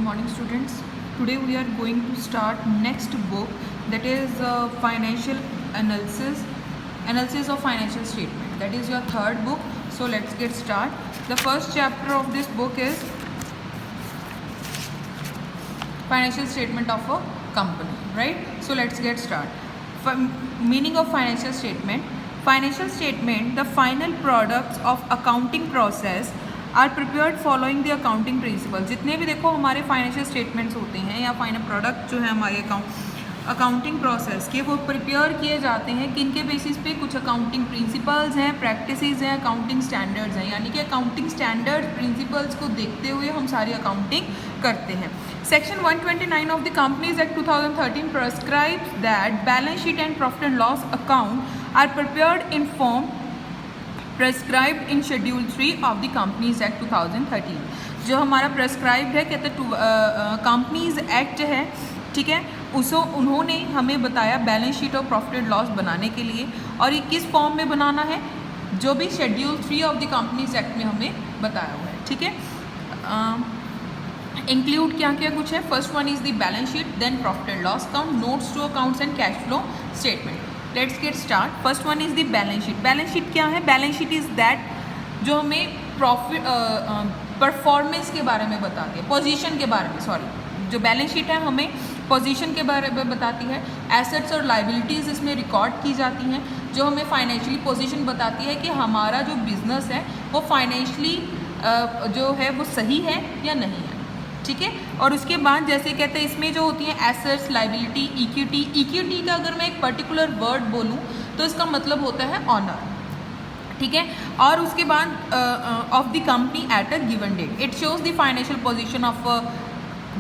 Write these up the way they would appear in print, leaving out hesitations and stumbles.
morning students. Today we are going to start next book, that is financial analysis of financial statement. That is your third book. So let's get started. The first chapter of this book is financial statement of a company, right? So let's get started. Meaning of financial statement. Financial statement, the final products of accounting process are prepared following the accounting principle. जितने भी देखो हमारे financial statements होते हैं या final product जो है हमारे अकाउंटिंग प्रोसेस के, वो प्रिपेयर किए जाते हैं किनके बेसिस पे. कुछ अकाउंटिंग प्रिंसिपल्स हैं, प्रैक्टिसेस हैं, अकाउंटिंग स्टैंडर्ड्स हैं. यानी कि अकाउंटिंग स्टैंडर्ड प्रिंसिपल्स को देखते हुए हम सारी अकाउंटिंग करते हैं. Section 129 of the companies act 2013 prescribes that balance sheet and profit and loss account are prepared in form prescribed in schedule 3 of the companies act 2013. जो हमारा प्रेस्क्राइब्ड है, कहते कंपनीज एक्ट है, ठीक है, उसको उन्होंने हमें बताया बैलेंस शीट और प्रॉफिट एंड लॉस बनाने के लिए. और ये किस फॉर्म में बनाना है, जो भी schedule 3 of the companies act में हमें बताया हुआ है. ठीक है, इंक्लूड क्या क्या कुछ है. First one is the balance sheet, then profit and loss account, notes to accounts and cash flow statement. Let's get start. First one is the balance sheet. Balance sheet क्या है? बैलेंस शीट इज दैट जो हमें profit performance के बारे में बताती है, position के बारे में. सॉरी, जो बैलेंस शीट है हमें पोजीशन के बारे में बताती है. एसेट्स और लाइबिलिटीज़ इसमें रिकॉर्ड की जाती हैं, जो हमें फाइनेंशियली पोजीशन बताती है कि हमारा जो बिजनेस है वो फाइनेंशियली जो है वो सही है या नहीं है. ठीक है, और उसके बाद जैसे कहते हैं इसमें जो होती हैं एसेट्स, लाइबिलिटी, इक्विटी. इक्विटी का अगर मैं एक पर्टिकुलर वर्ड बोलूँ तो इसका मतलब होता है ऑनर. ठीक है, और उसके बाद of the company at a given date. It shows the financial position of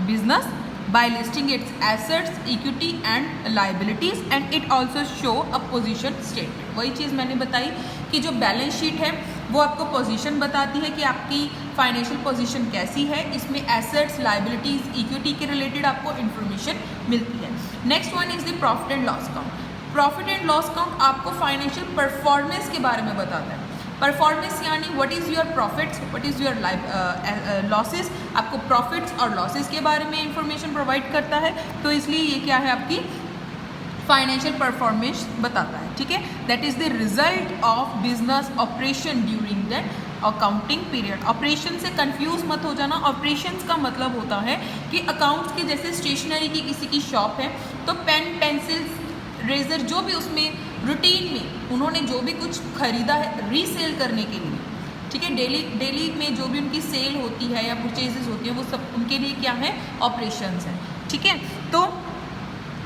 business by listing its assets, equity and liabilities, and it also show a position statement. वही चीज़ मैंने बताई कि जो बैलेंस शीट है वो आपको पोजीशन बताती है कि आपकी फाइनेंशियल पोजीशन कैसी है. इसमें एसेट्स, लाइबिलिटीज़, इक्विटी के रिलेटेड आपको इन्फॉर्मेशन मिलती है. Next one is the profit and loss account. Profit and loss account आपको फाइनेंशियल परफॉर्मेंस के बारे में बताता है. परफॉर्मेंस यानी what is your profits, what is your losses. आपको प्रॉफिट्स और लॉसेस के बारे में इंफॉर्मेशन प्रोवाइड करता है, तो इसलिए ये क्या है, आपकी फाइनेंशियल परफॉर्मेंस बताता है. ठीक है, that is the result of business operation during that accounting period. Operation से कंफ्यूज मत हो जाना. ऑपरेशंस का मतलब होता है कि अकाउंट्स के जैसे स्टेशनरी की किसी की शॉप है, तो पेन, पेंसिल्स, रेजर, जो भी उसमें रूटीन में उन्होंने जो भी कुछ खरीदा है रीसेल करने के लिए, ठीक है, डेली में जो भी उनकी सेल होती है या परचेजेस होती है, वो सब उनके लिए क्या है, ऑपरेशंस हैं. ठीक है, तो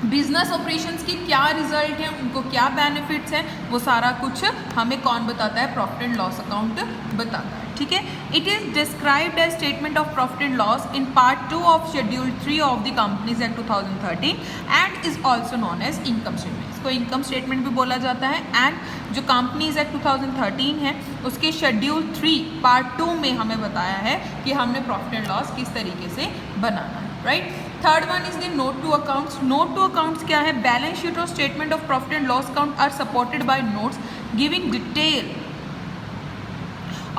बिजनेस ऑपरेशंस की क्या रिजल्ट है, उनको क्या बेनिफिट्स हैं, वो सारा कुछ हमें कौन बताता है, प्रॉफिट एंड लॉस अकाउंट बताता है. ठीक है, it is described as statement of profit and loss in part 2 of schedule 3 of the companies act 2013 and is also known as income statement. इसको इनकम स्टेटमेंट भी बोला जाता है. एंड जो कंपनीज एक्ट 2013 है उसके शेड्यूल 3 पार्ट 2 में हमें बताया है कि हमने प्रॉफिट एंड लॉस किस तरीके से बनाना है. Right. Third one is the note to accounts. Note to accounts क्या है? बैलेंस शीट और statement of profit and loss account are supported by notes giving detail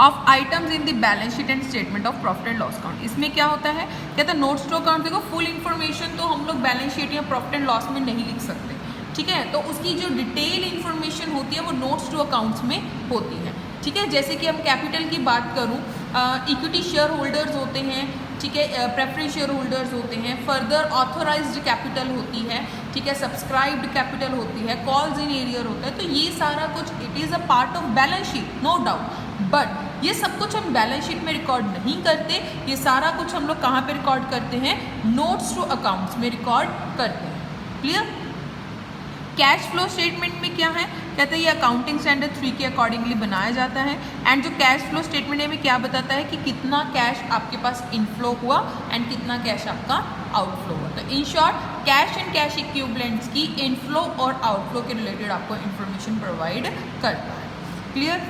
of items in the balance sheet and statement of profit and loss account. इसमें क्या होता है, कहते हैं notes to account. देखो, फुल इन्फॉर्मेशन तो हम लोग बैलेंस शीट या प्रॉफिट एंड लॉस में नहीं लिख सकते. ठीक है, तो उसकी जो डिटेल इन्फॉर्मेशन होती है वो नोट्स टू अकाउंट्स में होती है. ठीक है, जैसे कि हम कैपिटल की बात करूँ, इक्विटी शेयर होल्डर्स होते हैं, ठीक है, प्रेफरेंस शेयर होल्डर्स होते हैं, फर्दर ऑथोराइज्ड कैपिटल होती है, ठीक है, सब्सक्राइब्ड कैपिटल होती है, कॉल्स इन एरियर होता है. तो ये सारा कुछ it is a part of balance sheet, no doubt. But ये सब कुछ हम बैलेंस शीट में रिकॉर्ड नहीं करते. ये सारा कुछ हम लोग कहाँ पे रिकॉर्ड करते हैं, नोट्स टू अकाउंट्स में रिकॉर्ड करते हैं. क्लियर. कैश फ्लो स्टेटमेंट में क्या है, कहते हैं ये अकाउंटिंग स्टैंडर्ड 3 के अकॉर्डिंगली बनाया जाता है. एंड जो कैश फ्लो स्टेटमेंट है में क्या बताता है कि कितना कैश आपके पास इनफ्लो हुआ एंड कितना कैश आपका आउटफ्लो हुआ. तो in short cash and cash equivalents की इनफ्लो और आउटफ्लो के रिलेटेड आपको इन्फॉर्मेशन प्रोवाइड करता है. Clear.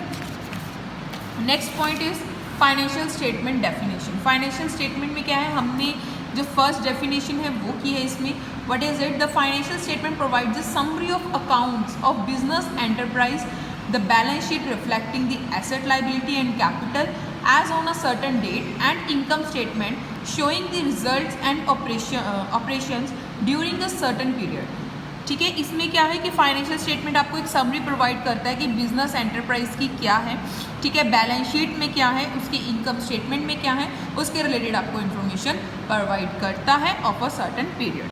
Next point is financial statement definition. Financial statement में क्या है, हमने जो फर्स्ट डेफिनेशन है वो की है इसमें. What is it? The financial statement provides the summary of accounts of business enterprise, the balance sheet reflecting the asset, liability and capital, as on a certain date and income statement showing the results and operations during a certain period. ठीक है, इसमें क्या है कि financial statement आपको एक summary provide करता है कि बिजनेस एंटरप्राइज की क्या है, ठीक है, बैलेंस शीट में क्या है, उसकी इनकम स्टेटमेंट में क्या है, उसके रिलेटेड आपको इन्फॉर्मेशन प्रोवाइड करता है ऑफ अ सर्टेन पीरियड।